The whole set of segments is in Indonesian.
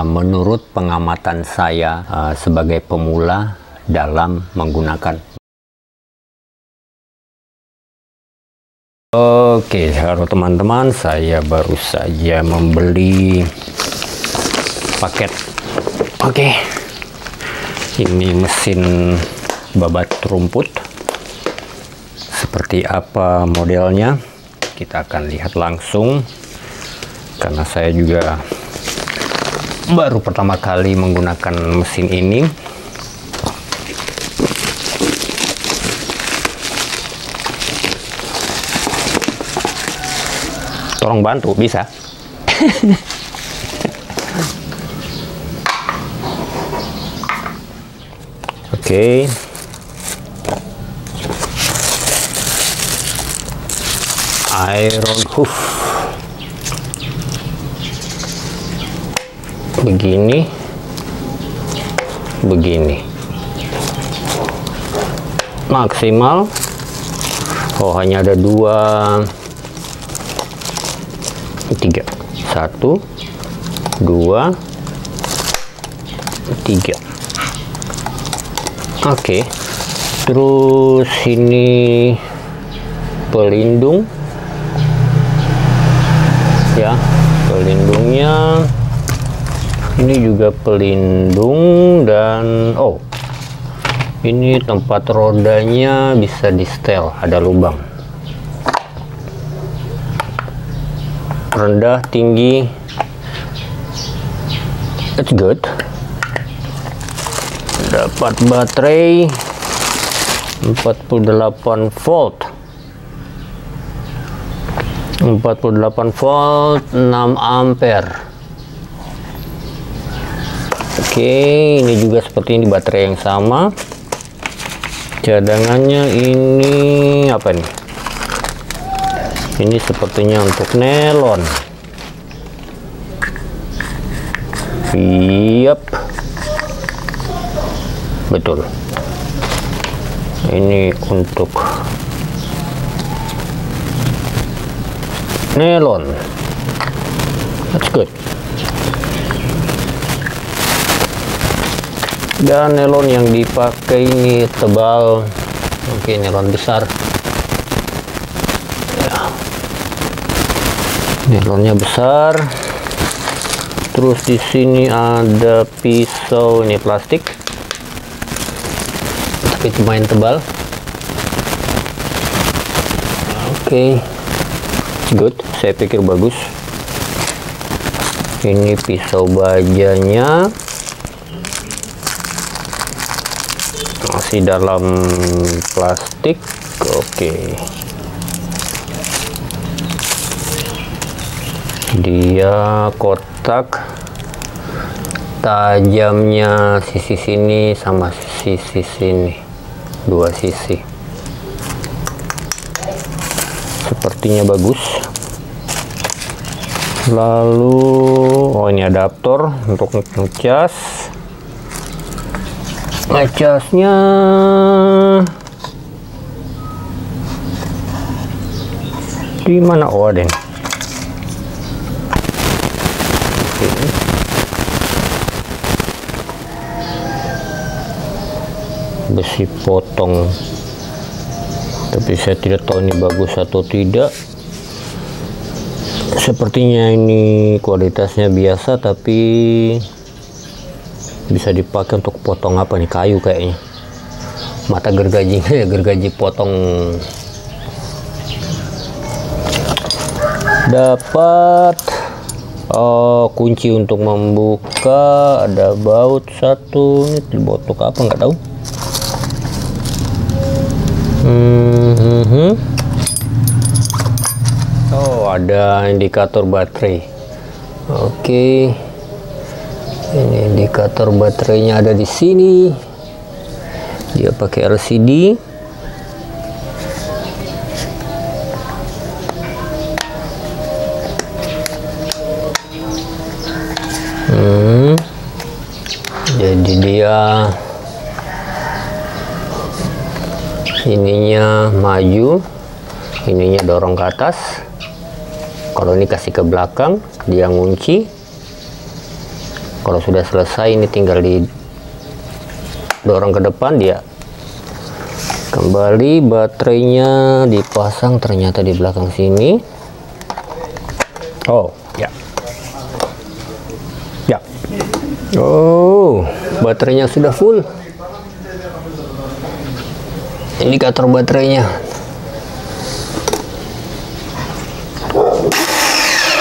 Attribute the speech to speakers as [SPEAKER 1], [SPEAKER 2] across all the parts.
[SPEAKER 1] menurut pengamatan saya sebagai pemula dalam menggunakan. Oke, halo teman-teman, saya baru saja membeli paket. Oke, ini mesin babat rumput. Seperti apa modelnya? Kita akan lihat langsung, karena saya juga baru pertama kali menggunakan mesin ini. Tolong bantu, bisa? Oke. Iron hoof. Begini. Maksimal. Oh, hanya ada 2, 3. 1, 2, 3. Oke. Terus ini pelindung. Ya, pelindungnya ini juga pelindung, dan ini tempat rodanya bisa di setel, ada lubang. Rendah tinggi, it's good. Dapat baterai 48 volt 6 ampere. Oke, ini juga seperti ini, baterai yang sama. Cadangannya ini apa nih? Ini sepertinya untuk nelon. Yap, betul. Ini untuk nelon. That's good. Dan nelon yang dipakai ini tebal. Oke, nelon besar. Ya. Nelonnya besar. Terus di sini ada pisau, ini plastik. Tapi lumayan tebal. Oke. Good, saya pikir bagus. Ini pisau bajanya, masih dalam plastik. Oke, dia kotak. Tajamnya sisi sini sama sisi sini, 2 sisi. Sepertinya bagus. Lalu ini adaptor untuk ngecas. Ngecasnya di mana? Oh, ada nih. Besi potong, tapi saya tidak tahu ini bagus atau tidak. Sepertinya ini kualitasnya biasa, tapi bisa dipakai untuk potong apa nih, kayu kayaknya. Mata gergajinya ya, gergaji potong. Dapat kunci untuk membuka, ada baut 1. Ini dibaut untuk apa nggak tahu. Oh, ada indikator baterai. Oke, ini indikator baterainya ada di sini. Dia pakai LCD. Jadi dia ininya maju, ininya dorong ke atas. Kalau ini kasih ke belakang, dia ngunci. Kalau sudah selesai, ini tinggal didorong ke depan, dia kembali. Baterainya dipasang ternyata di belakang sini. Oh ya, ya. Oh, baterainya sudah full. Indikator baterainya.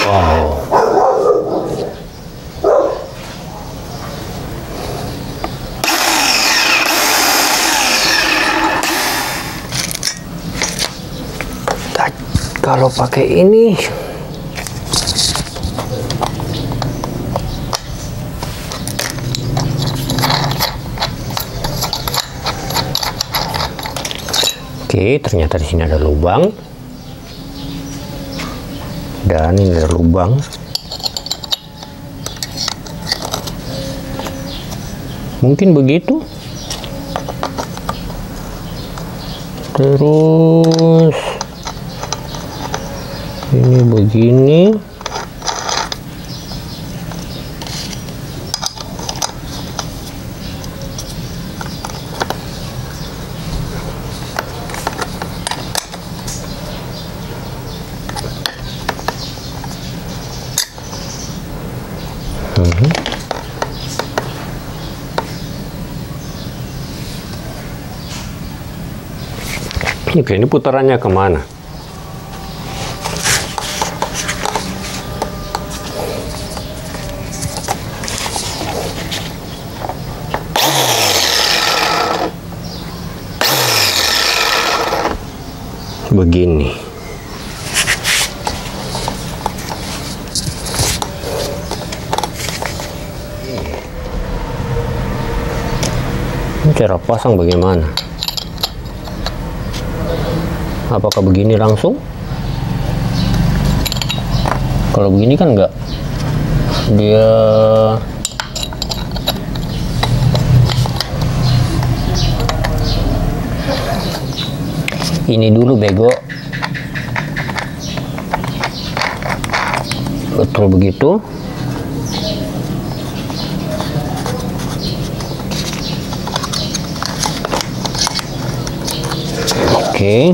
[SPEAKER 1] Wow. Kalau pakai ini oke, ternyata di sini ada lubang dan ini ada lubang. Mungkin begitu. Terus ini begini. Oke, ini putarannya kemana? Begini. Ini cara pasang bagaimana? Apakah begini langsung? Kalau begini kan enggak. Dia ini dulu bego. Betul begitu. Oke.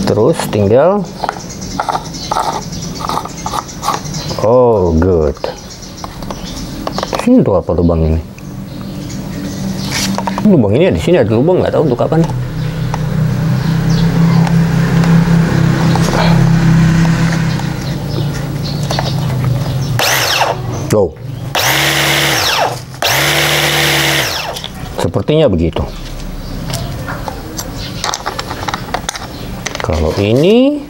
[SPEAKER 1] Terus tinggal good. Ini tuh apa lubang ini? Lubang ini di sini ada lubang, nggak tahu untuk apa nih. Oh, sepertinya begitu. Kalau ini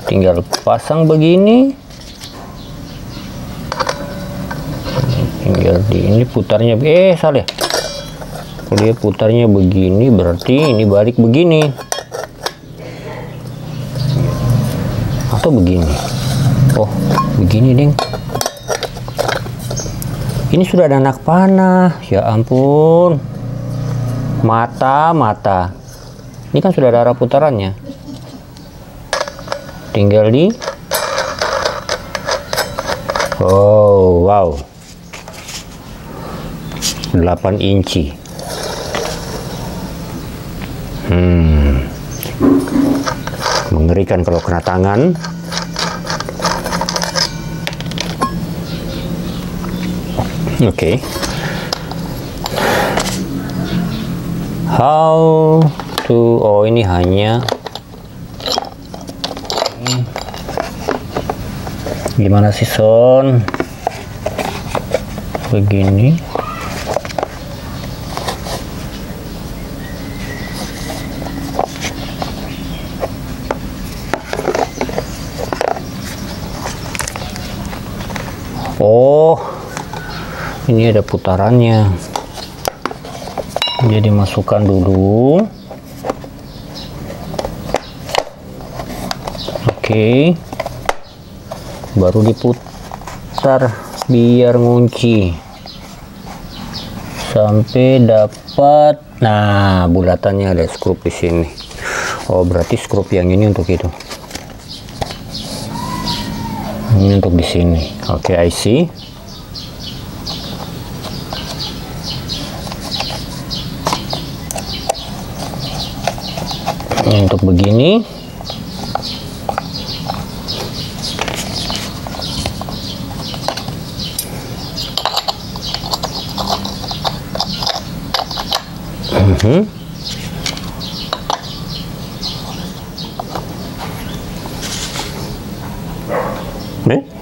[SPEAKER 1] tinggal pasang begini, tinggal di ini putarnya. Salah. Kalau dia putarnya begini, berarti ini balik begini atau begini. Oh, begini deng. Ini sudah ada anak panah. Ya ampun, mata. Ini kan sudah ada arah putarannya. Tinggal di wow, 8 inci. Mengerikan kalau kena tangan. Oke. How to, ini hanya gimana sih Son? Begini. Oh, ini ada putarannya. Jadi masukkan dulu. Oke. Baru putar biar ngunci sampai dapat. Nah, bulatannya ada skrup di sini. Oh, berarti skrup yang ini untuk itu. Ini untuk di sini. Oke, I see. Ini untuk begini.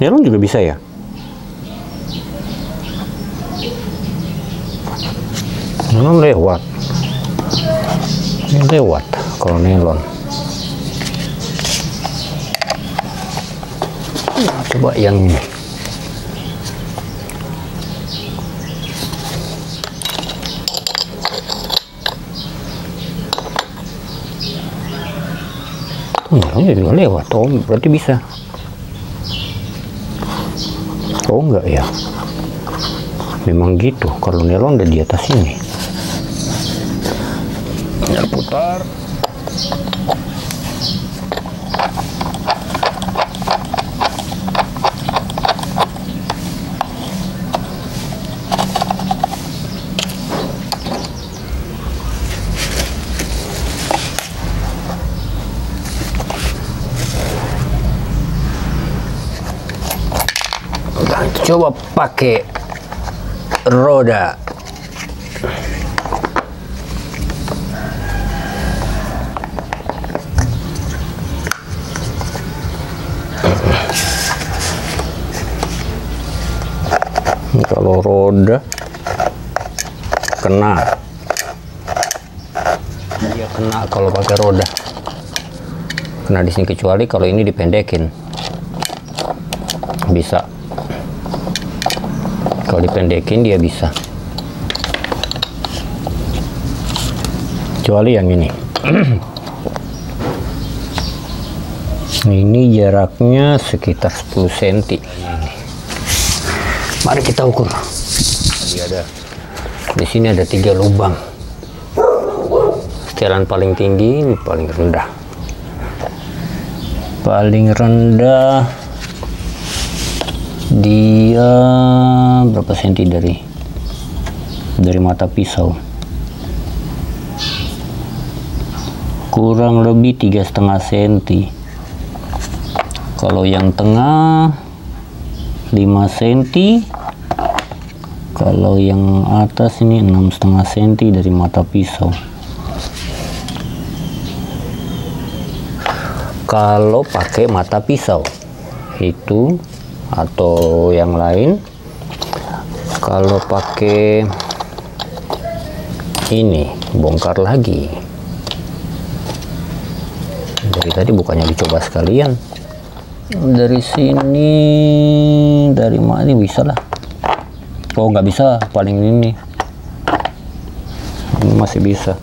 [SPEAKER 1] Nilon juga bisa ya? Nilon lewat. Ini lewat kalau nilon. Nah, coba yang ini. Nilonnya juga lewat. Oh, berarti bisa. Oh, enggak ya, memang gitu. Kalau nilon udah di atas ini. Tinggal putar. Coba pakai roda. Kalau roda kena, dia kena kalau pakai roda. Kena di sini, kecuali kalau ini dipendekin. Bisa. Kalau dipendekin dia bisa. Kecuali yang ini. Ini jaraknya sekitar 10 cm. Mari kita ukur. Di sini ada 3 lubang. Setelan paling tinggi, paling rendah. Paling rendah dia berapa senti dari mata pisau? Kurang lebih 3,5 cm. Kalau yang tengah 5 cm. Kalau yang atas ini 6,5 cm dari mata pisau. Kalau pakai mata pisau itu atau yang lain. Kalau pakai ini bongkar lagi. Dari tadi bukannya dicoba sekalian. Dari sini, dari mana ini bisa lah. Oh, nggak bisa, paling ini masih bisa.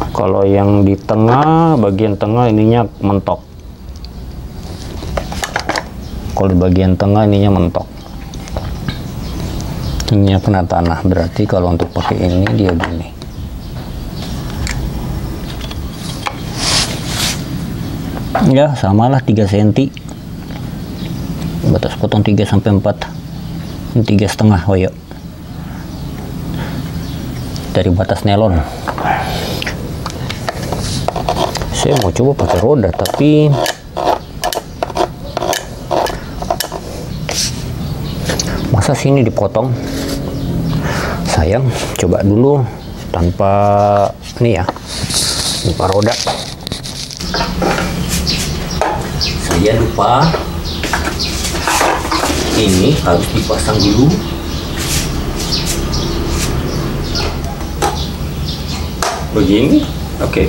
[SPEAKER 1] Kalau yang di tengah, bagian tengah ininya mentok. Kalau di bagian tengah ininya mentok, ininya kena tanah. Berarti kalau untuk pakai ini dia gini. Ya samalah 3 cm. Batas potong 3 sampai 4. Ini 3,5. Oh ya, dari batas nelon. Saya mau coba pakai roda, tapi masa sini dipotong? Sayang. Coba dulu tanpa ini ya, tanpa roda. Saya lupa ini harus dipasang dulu. Begini, oke.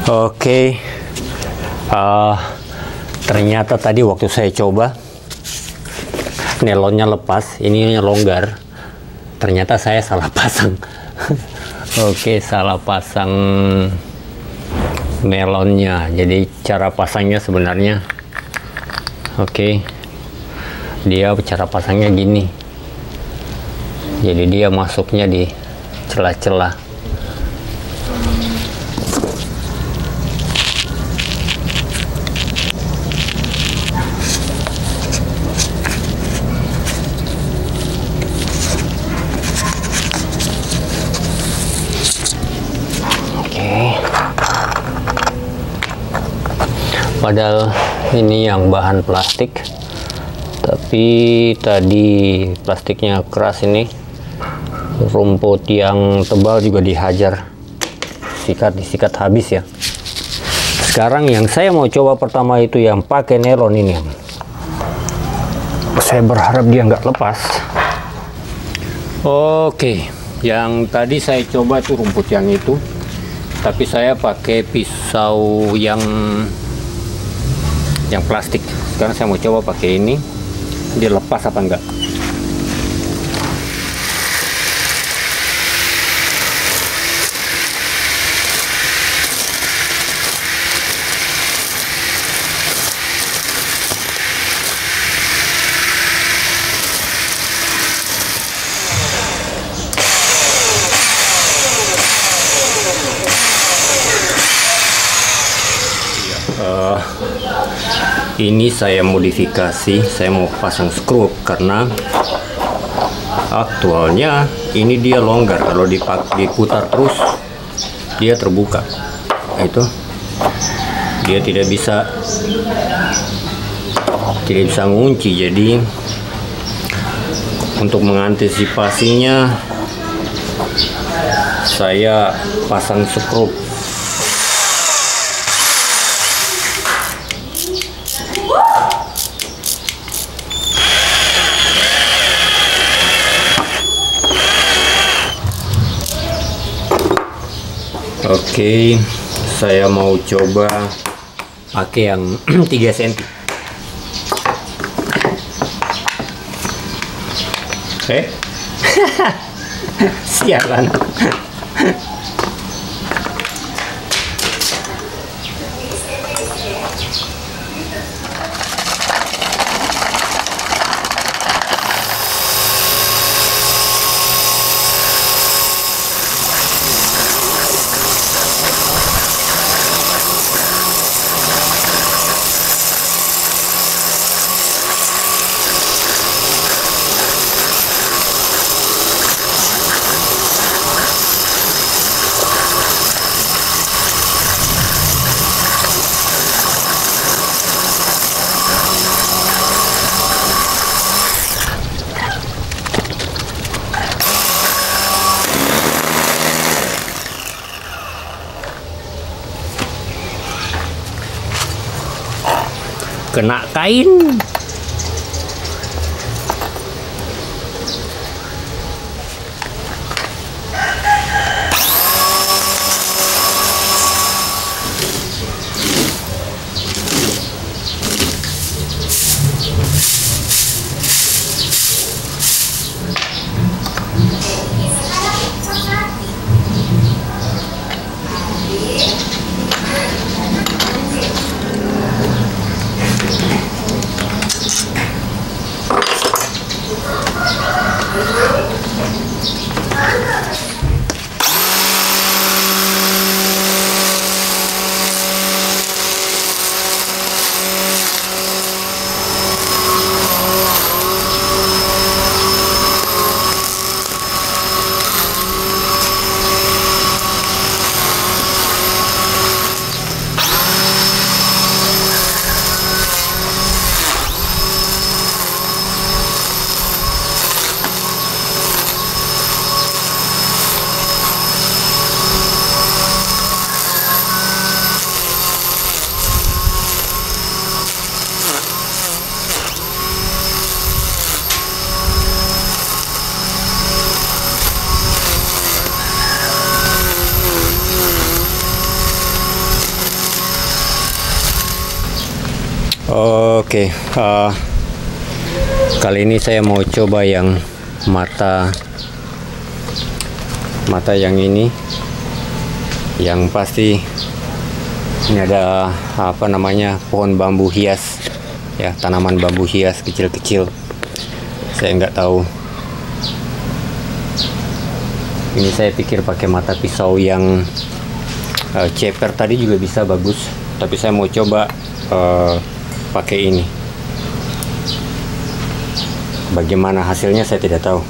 [SPEAKER 1] Oke, ternyata tadi waktu saya coba nelonnya lepas, ininya longgar. ternyata saya salah pasang. Oke, salah pasang melonnya. Jadi cara pasangnya sebenarnya, oke, dia cara pasangnya gini. Jadi dia masuknya di celah-celah. Padahal ini yang bahan plastik, tapi tadi plastiknya keras. Ini rumput yang tebal juga dihajar, disikat habis ya. Sekarang yang saya mau coba pertama itu yang pakai nelon ini. Saya berharap dia nggak lepas. Oke, yang tadi saya coba tuh rumput yang itu, tapi saya pakai pisau yang plastik. Sekarang saya mau coba pakai ini, dia lepas apa enggak. Ini saya modifikasi, saya mau pasang skrup karena aktualnya ini dia longgar. Kalau diputar terus dia terbuka, itu dia tidak bisa mengunci. Jadi untuk mengantisipasinya saya pasang skrup. Oke, saya mau coba pakai yang 3 cm. Sialan. Kena kain. Oke, kali ini saya mau coba yang mata mata yang ini, yang pasti ini ada apa namanya, pohon bambu hias ya, tanaman bambu hias kecil-kecil. Saya nggak tahu. Ini saya pikir pakai mata pisau yang ceper tadi juga bisa bagus, tapi saya mau coba pakai ini. Bagaimana hasilnya saya tidak tahu.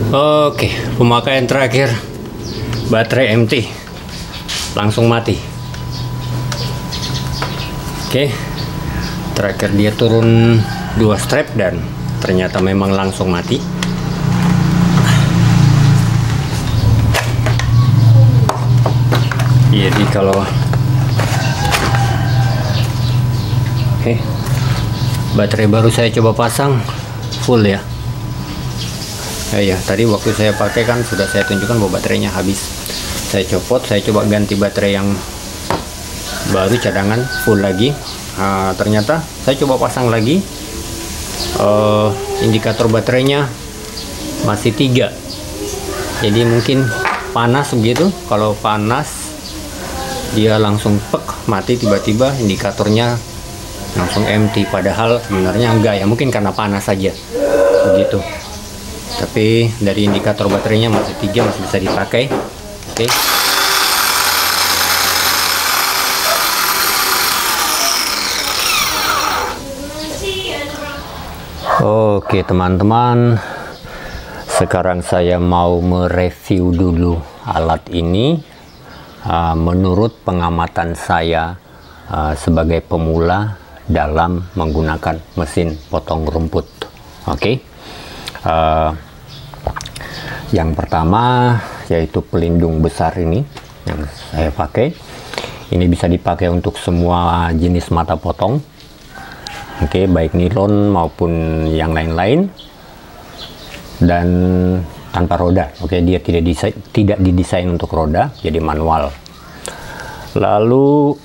[SPEAKER 1] Oke, pemakaian terakhir, baterai empty, langsung mati. Oke, terakhir dia turun 2 strap dan ternyata memang langsung mati. Jadi kalau baterai baru saya coba pasang full ya. Ya, tadi waktu saya pakai kan sudah saya tunjukkan bahwa baterainya habis. Saya copot, saya coba ganti baterai yang baru cadangan full lagi. Ternyata saya coba pasang lagi, indikator baterainya masih 3. Jadi mungkin panas begitu. Kalau panas dia langsung pek mati, tiba-tiba indikatornya langsung empty, padahal sebenarnya enggak ya, mungkin karena panas saja begitu. Tapi dari indikator baterainya masih 3, masih bisa dipakai. Oke teman-teman, Sekarang saya mau mereview dulu alat ini menurut pengamatan saya sebagai pemula dalam menggunakan mesin potong rumput. Oke. Yang pertama yaitu pelindung besar ini yang saya pakai. Ini bisa dipakai untuk semua jenis mata potong. Oke, baik nilon maupun yang lain-lain. Dan tanpa roda. Oke, dia tidak didesain untuk roda, jadi manual. Lalu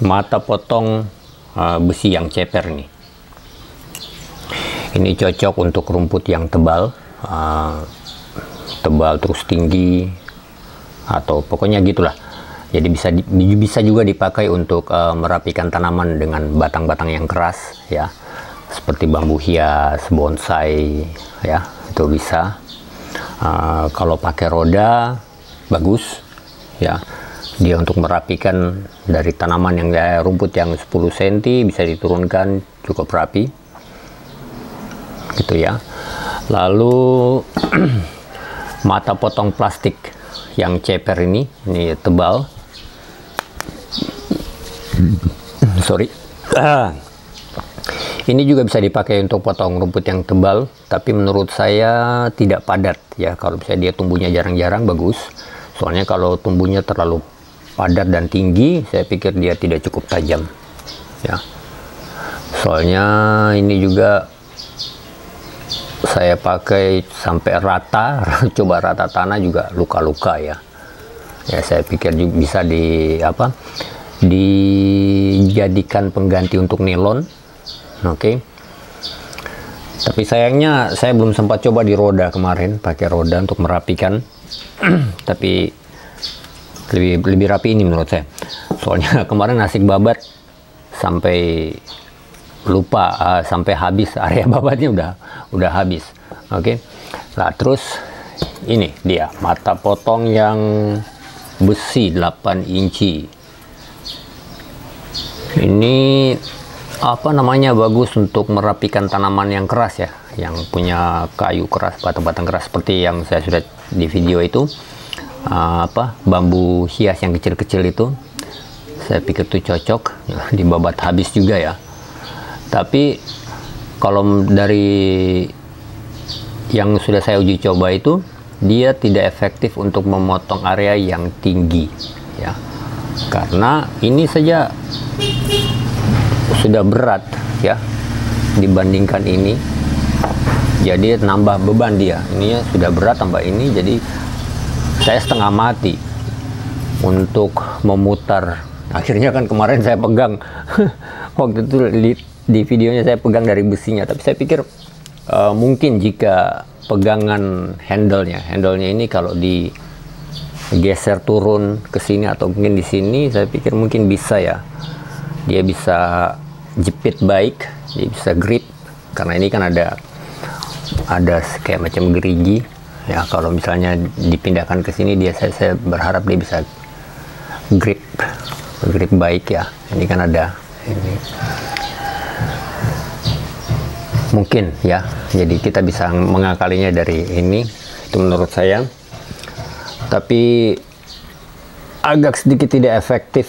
[SPEAKER 1] mata potong besi yang ceper nih. Ini cocok untuk rumput yang tebal, terus tinggi, atau pokoknya gitulah. Jadi bisa juga dipakai untuk merapikan tanaman dengan batang-batang yang keras, ya, seperti bambu hias, bonsai, ya, itu bisa. Kalau pakai roda bagus, ya, dia untuk merapikan dari tanaman yang rumput yang 10 cm bisa diturunkan cukup rapi, gitu ya. Lalu mata potong plastik yang ceper ini tebal. Sorry. Ini juga bisa dipakai untuk potong rumput yang tebal, tapi menurut saya tidak padat ya. Kalau misalnya dia tumbuhnya jarang-jarang bagus. Soalnya kalau tumbuhnya terlalu padat dan tinggi, saya pikir dia tidak cukup tajam. Ya. Soalnya ini juga saya pakai sampai rata, coba rata tanah juga luka-luka ya. Ya, saya pikir bisa dijadikan pengganti untuk nilon. Oke. Tapi sayangnya saya belum sempat coba di roda kemarin, pakai roda untuk merapikan. Tapi lebih rapi ini menurut saya. Soalnya kemarin nasik babat sampai lupa, sampai habis area babatnya udah habis. Oke. Nah, terus ini dia mata potong yang besi 8 inci. Ini bagus untuk merapikan tanaman yang keras ya, yang punya kayu keras, batang-batang keras seperti yang saya sudah di video itu. Bambu hias yang kecil-kecil itu, saya pikir itu cocok, dibabat habis juga ya. Tapi kalau dari yang sudah saya uji coba itu, dia tidak efektif untuk memotong area yang tinggi ya, karena ini saja sudah berat ya dibandingkan ini, jadi nambah beban dia. Ini sudah berat tambah ini, jadi saya setengah mati untuk memutar. Akhirnya kan kemarin saya pegang waktu itu di videonya saya pegang dari besinya, tapi saya pikir mungkin jika pegangan handle-nya ini kalau digeser turun ke sini atau mungkin di sini, saya pikir mungkin bisa ya. Dia bisa jepit baik, dia bisa grip, karena ini kan ada kayak macam gerigi ya. Kalau misalnya dipindahkan ke sini, saya berharap dia bisa grip baik ya. Ini kan ada ini mungkin ya, jadi kita bisa mengakalinya dari ini, itu menurut saya. Tapi agak sedikit tidak efektif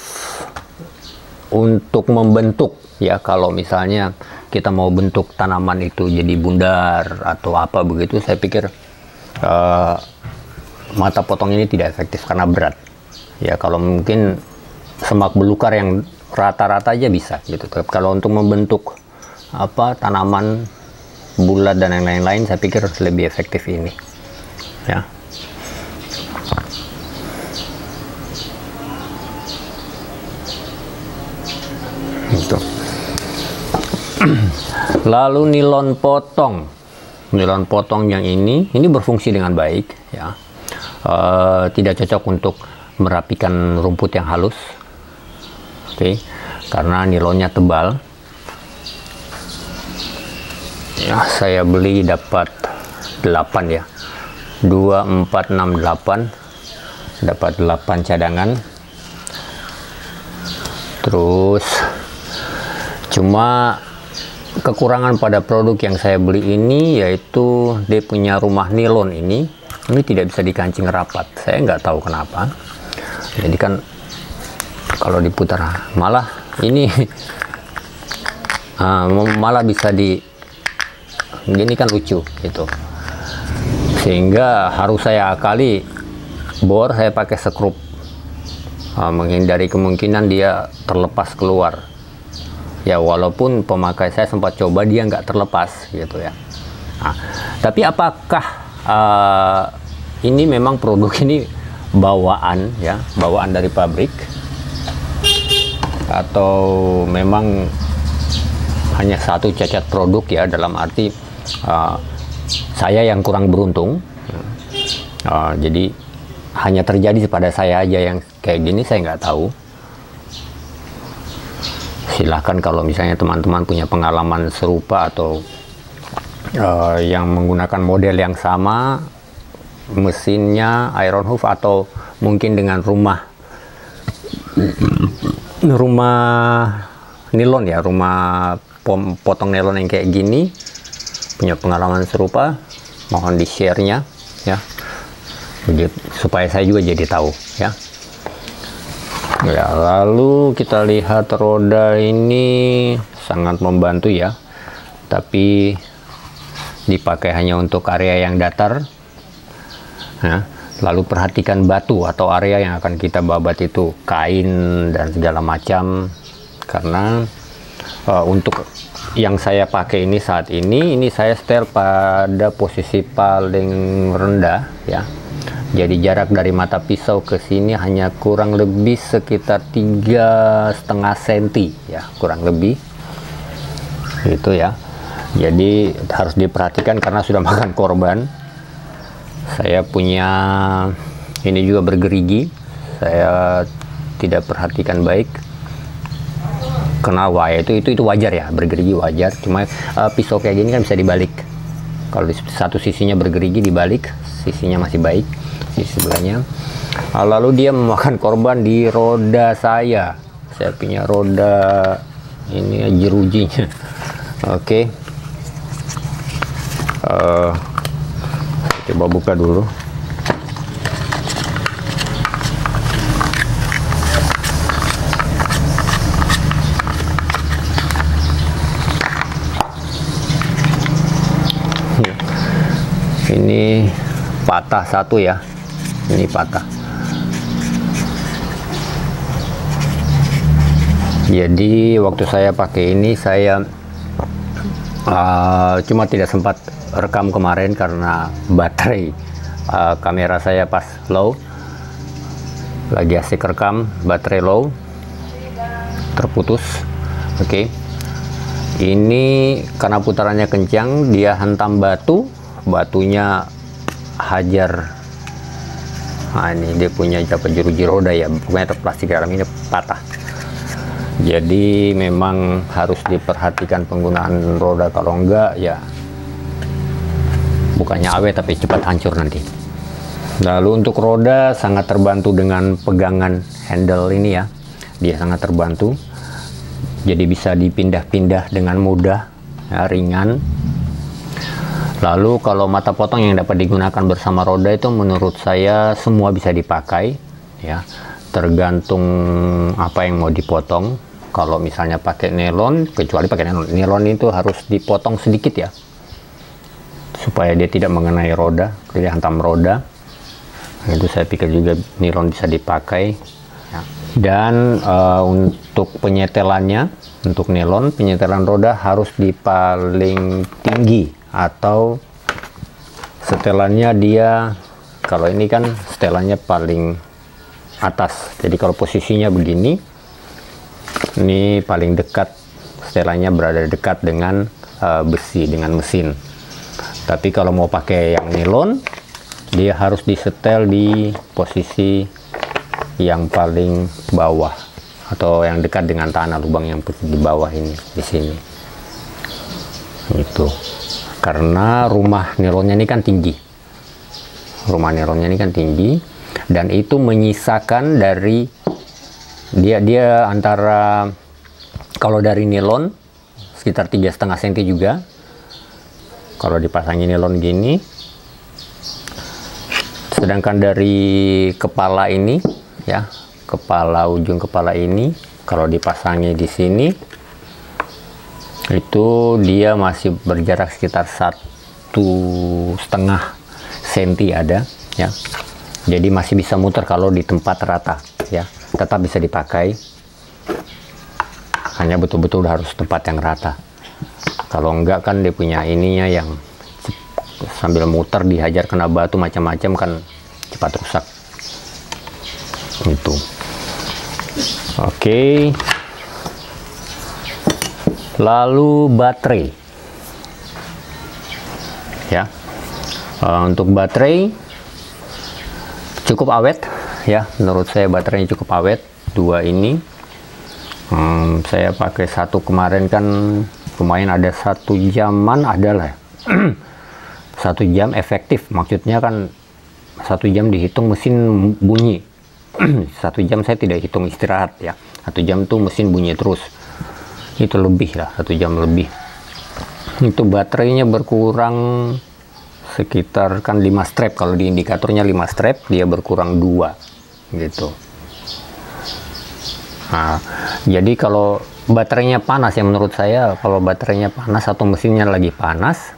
[SPEAKER 1] untuk membentuk ya. Kalau misalnya kita mau bentuk tanaman itu jadi bundar atau apa begitu, saya pikir mata potong ini tidak efektif karena berat ya. Kalau mungkin semak belukar yang rata-rata aja bisa gitu. Tapi kalau untuk membentuk tanaman bulat dan yang lain-lain, saya pikir lebih efektif ini ya. Gitu. Lalu nilon potong yang ini berfungsi dengan baik ya. Tidak cocok untuk merapikan rumput yang halus. Oke. Karena nilonnya tebal ya. Saya beli dapat 8 ya, 2, 4, 6, 8, dapat 8 cadangan. Terus cuma kekurangan pada produk yang saya beli ini yaitu dia punya rumah nilon ini tidak bisa dikancing rapat. Saya nggak tahu kenapa. Jadi kan kalau diputar malah ini malah bisa gini kan lucu gitu. Sehingga harus saya akali bor saya pakai skrup, menghindari kemungkinan dia terlepas keluar. Ya walaupun pemakai saya sempat coba dia nggak terlepas gitu ya. Tapi apakah ini memang produk ini bawaan ya, bawaan dari pabrik, atau memang hanya satu cacat produk ya, dalam arti saya yang kurang beruntung, jadi hanya terjadi pada saya aja yang kayak gini, saya nggak tahu. Silahkan kalau misalnya teman-teman punya pengalaman serupa atau yang menggunakan model yang sama, mesinnya iron hoof, atau mungkin dengan rumah nilon ya, rumah potong nilon yang kayak gini, punya pengalaman serupa, mohon di share-nya ya, supaya saya juga jadi tahu ya. Ya, lalu kita lihat roda ini sangat membantu ya, tapi dipakai hanya untuk area yang datar ya. Lalu perhatikan batu atau area yang akan kita babat itu kain dan segala macam, karena untuk yang saya pakai ini saat ini saya setel pada posisi paling rendah ya. Jadi jarak dari mata pisau ke sini hanya kurang lebih sekitar 3,5 cm ya, kurang lebih itu ya. Jadi harus diperhatikan karena sudah makan korban. Saya punya ini juga bergerigi, saya tidak perhatikan baik. Kenapa ya, itu wajar ya, bergerigi wajar. Cuma pisau kayak gini kan bisa dibalik. Kalau di satu sisinya bergerigi, dibalik sisinya masih baik, sisi sebelahnya. Lalu dia memakan korban di roda saya punya roda ini jerujinya. Oke. Coba buka dulu. Ini patah satu ya, ini patah. Jadi waktu saya pakai ini saya cuma tidak sempat rekam kemarin karena baterai kamera saya pas low, lagi asik rekam, baterai low, terputus. Oke. Ini karena putarannya kencang, dia hantam batunya hajar. Nah, ini dia punya jeruji roda ya, pokoknya plastik dalam ini patah. Jadi memang harus diperhatikan penggunaan roda, kalau enggak ya bukannya awet tapi cepat hancur nanti. Lalu untuk roda sangat terbantu dengan pegangan handle ini ya, dia sangat terbantu, jadi bisa dipindah-pindah dengan mudah ya, ringan. Lalu kalau mata potong yang dapat digunakan bersama roda itu menurut saya semua bisa dipakai ya, tergantung apa yang mau dipotong. Kalau misalnya pakai nilon, kecuali pakai nilon itu harus dipotong sedikit ya, supaya dia tidak mengenai roda, tidak hantam roda. Nah, itu saya pikir juga nilon bisa dipakai ya. Dan untuk penyetelannya, untuk nilon, penyetelan roda harus di paling tinggi, atau setelannya dia, kalau ini kan setelannya paling atas, jadi kalau posisinya begini, ini paling dekat, setelannya berada dekat dengan besi, dengan mesin. Tapi kalau mau pakai yang nilon, dia harus disetel di posisi yang paling bawah, atau yang dekat dengan tanah, lubang yang di bawah ini, di sini itu. Karena rumah nilonnya ini kan tinggi, dan itu menyisakan dari dia antara, kalau dari nilon sekitar 3,5 cm juga kalau dipasangin nilon gini. Sedangkan dari kepala ini ya, ujung kepala ini kalau dipasangi di sini itu dia masih berjarak sekitar 1,5 cm ada ya. Jadi masih bisa muter kalau di tempat rata ya, tetap bisa dipakai. Hanya betul-betul harus tempat yang rata. Kalau enggak kan dia punya ininya yang sambil muter dihajar kena batu macam-macam kan cepat rusak. Itu. Oke. Lalu baterai. Ya. Untuk baterai cukup awet ya, menurut saya baterainya cukup awet. Dua ini saya pakai satu kemarin kan lumayan, ada 1 jaman adalah 1 jam efektif, maksudnya kan 1 jam dihitung mesin bunyi. 1 jam saya tidak hitung istirahat ya, 1 jam tuh mesin bunyi terus, itu lebih lah, 1 jam lebih. Itu baterainya berkurang sekitar kan 5 strap, kalau di indikatornya 5 strap, dia berkurang 2 gitu. Nah, jadi kalau baterainya panas ya, menurut saya kalau baterainya panas atau mesinnya lagi panas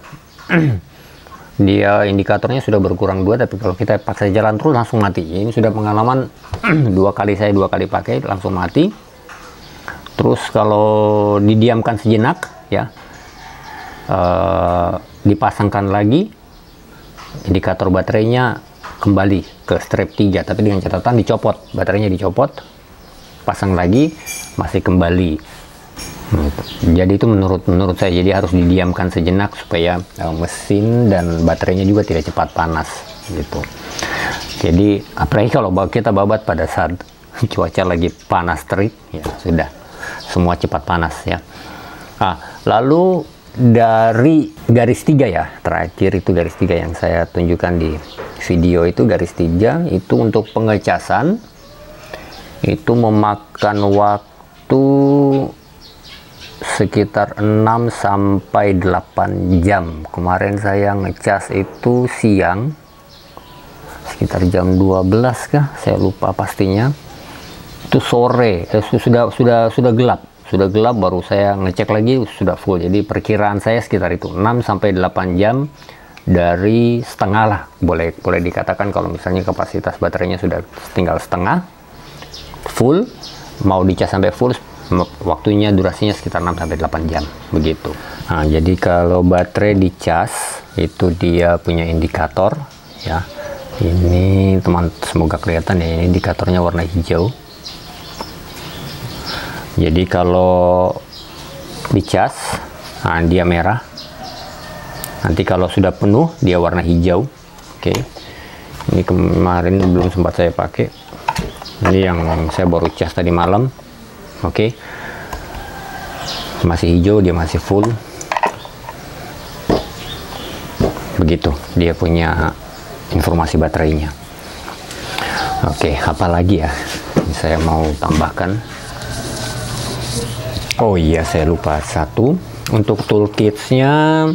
[SPEAKER 1] dia indikatornya sudah berkurang 2, tapi kalau kita paksa jalan terus langsung mati. Ini sudah pengalaman 2 kali, saya 2 kali pakai langsung mati. Terus kalau didiamkan sejenak ya, dipasangkan lagi, indikator baterainya kembali ke strap 3, tapi dengan catatan dicopot, baterainya dicopot, pasang lagi masih kembali. Jadi itu menurut saya, jadi harus didiamkan sejenak supaya mesin dan baterainya juga tidak cepat panas gitu. Jadi apalagi kalau kita babat pada saat cuaca lagi panas terik ya, sudah semua cepat panas ya. Nah, lalu dari garis 3 ya, terakhir itu garis 3 yang saya tunjukkan di video, itu garis 3 itu untuk pengecasan. Itu memakan waktu sekitar 6 sampai 8 jam. Kemarin saya ngecas itu siang sekitar jam 12 kah, saya lupa pastinya. Itu sore sudah gelap baru saya ngecek lagi, sudah full. Jadi perkiraan saya sekitar itu 6 sampai 8 jam dari setengah lah, boleh dikatakan. Kalau misalnya kapasitas baterainya sudah tinggal setengah, full, mau dicas sampai full, waktunya durasinya sekitar 6 sampai 8 jam begitu. Nah, jadi kalau baterai dicas itu dia punya indikator ya. Ini teman, semoga kelihatan ya, ini indikatornya warna hijau. Jadi kalau dicas, nah dia merah. Nanti kalau sudah penuh dia warna hijau. Oke. Ini kemarin belum sempat saya pakai. Ini yang saya baru cas tadi malam. Oke. Masih hijau, dia masih full. Begitu dia punya informasi baterainya. Oke, apalagi ya ini saya mau tambahkan. Oh iya, saya lupa satu. Untuk toolkitsnya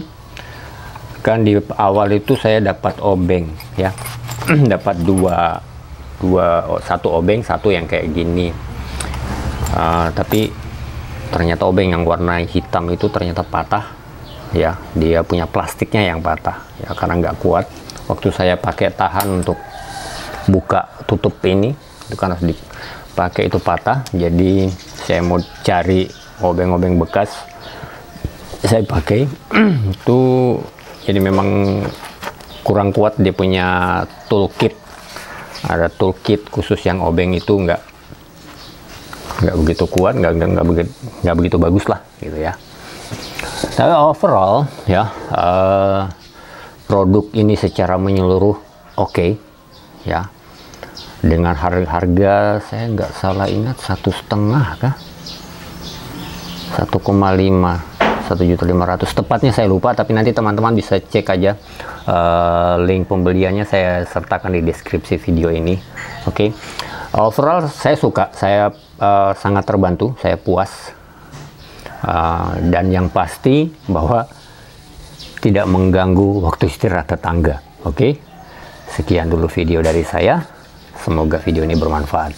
[SPEAKER 1] kan di awal itu saya dapat obeng ya. Dapat satu obeng, satu yang kayak gini. Tapi ternyata obeng yang warna hitam itu ternyata patah ya. Dia punya plastiknya yang patah ya, karena nggak kuat. Waktu saya pakai tahan untuk buka tutup ini, itu kan harus dipakai, itu patah. Jadi saya mau cari obeng-obeng bekas, saya pakai itu. Jadi memang kurang kuat, dia punya toolkit. Ada toolkit khusus yang obeng itu nggak begitu kuat, nggak begitu bagus lah gitu ya. Tapi overall ya, produk ini secara menyeluruh oke ya. Dengan harga saya nggak salah ingat 1,5 kah, 1,5, 1.500.000 tepatnya saya lupa, tapi nanti teman-teman bisa cek aja. Link pembeliannya saya sertakan di deskripsi video ini. Oke. Overall saya suka, saya sangat terbantu, saya puas dan yang pasti bahwa tidak mengganggu waktu istirahat tetangga. Oke, sekian dulu video dari saya. Semoga video ini bermanfaat.